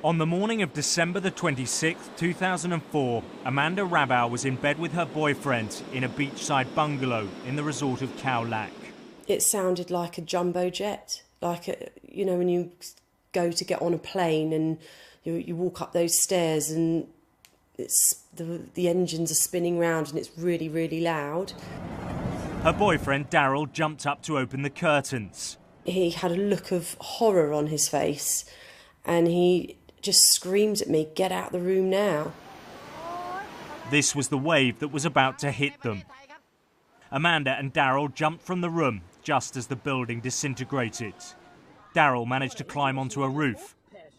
On the morning of December the 26th, 2004, Amanda Rabau was in bed with her boyfriend in a beachside bungalow in the resort of Khao Lak. It sounded like a jumbo jet, when you go to get on a plane and you walk up those stairs and it's the engines are spinning round and it's really, really loud. Her boyfriend, Daryl, jumped up to open the curtains. He had a look of horror on his face and he just screamed at me, "Get out the room now." This was the wave that was about to hit them. Amanda and Daryl jumped from the room just as the building disintegrated. Daryl managed to climb onto a roof.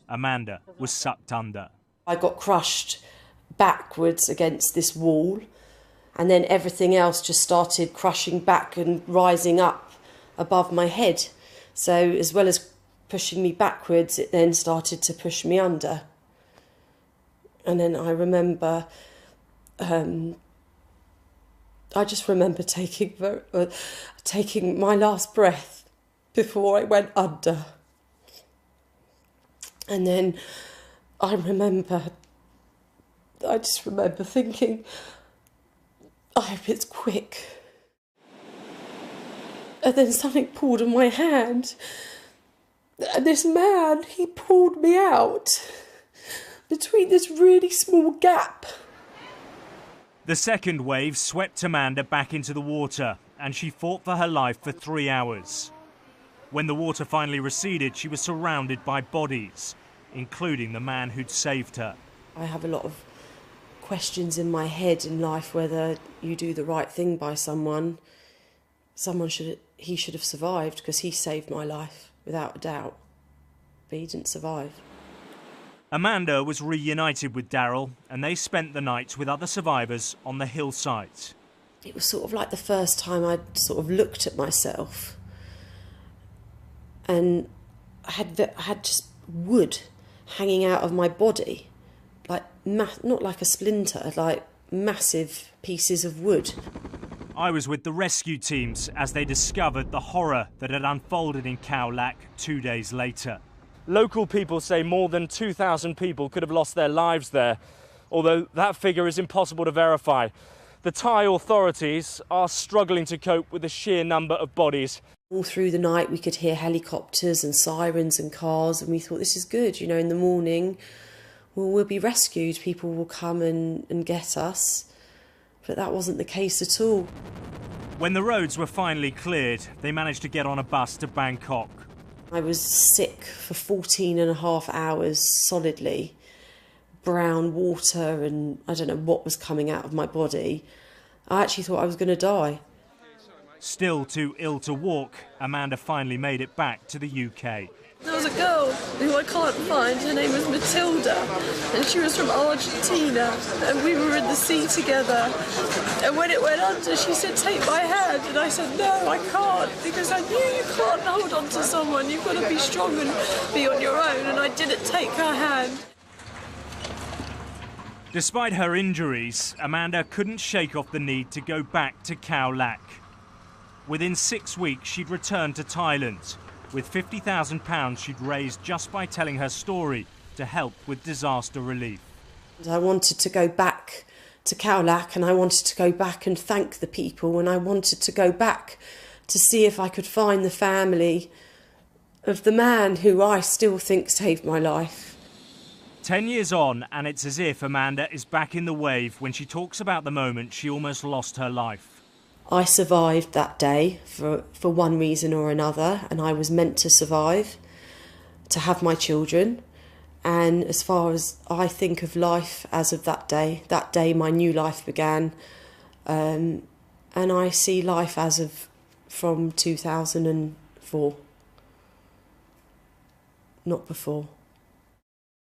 Amanda was sucked under. I got crushed backwards against this wall, and then everything else just started crushing back and rising up above my head. So as well as pushing me backwards, it then started to push me under. And then I remember, I just remember taking my last breath before I went under. And then I just remember thinking, I hope it's quick. And then something pulled on my hand. And this man, he pulled me out between this really small gap. The second wave swept Amanda back into the water and she fought for her life for 3 hours. When the water finally receded, she was surrounded by bodies, including the man who'd saved her. I have a lot of questions in my head in life whether you do the right thing by someone. He should have survived because he saved my life, without a doubt. But he didn't survive. Amanda was reunited with Daryl and they spent the night with other survivors on the hillside. It was sort of like the first time I'd sort of looked at myself and I had just wood hanging out of my body, like not like a splinter, like massive pieces of wood. I was with the rescue teams as they discovered the horror that had unfolded in Khao Lak 2 days later. Local people say more than 2,000 people could have lost their lives there, although that figure is impossible to verify. The Thai authorities are struggling to cope with the sheer number of bodies. All through the night we could hear helicopters and sirens and cars, and we thought, this is good, in the morning we'll be rescued, people will come and get us. But that wasn't the case at all. When the roads were finally cleared, they managed to get on a bus to Bangkok. I was sick for 14 and a half hours solidly. Brown water and I don't know what was coming out of my body. I actually thought I was going to die. Still too ill to walk, Amanda finally made it back to the UK. There was a girl who I can't find, her name was Matilda, and she was from Argentina, and we were in the sea together. And when it went under, she said, "Take my hand," and I said, "No, I can't," because I knew you can't hold on to someone, you've got to be strong and be on your own, and I didn't take her hand. Despite her injuries, Amanda couldn't shake off the need to go back to Khao Lak. Within 6 weeks, she'd returned to Thailand with £50,000 she'd raised just by telling her story to help with disaster relief. I wanted to go back to Khao Lak and I wanted to go back and thank the people, and I wanted to go back to see if I could find the family of the man who I still think saved my life. 10 years on, and it's as if Amanda is back in the wave when she talks about the moment she almost lost her life. I survived that day for one reason or another, and I was meant to survive, to have my children. And as far as I think of life as of that day my new life began. And I see life as of from 2004, not before.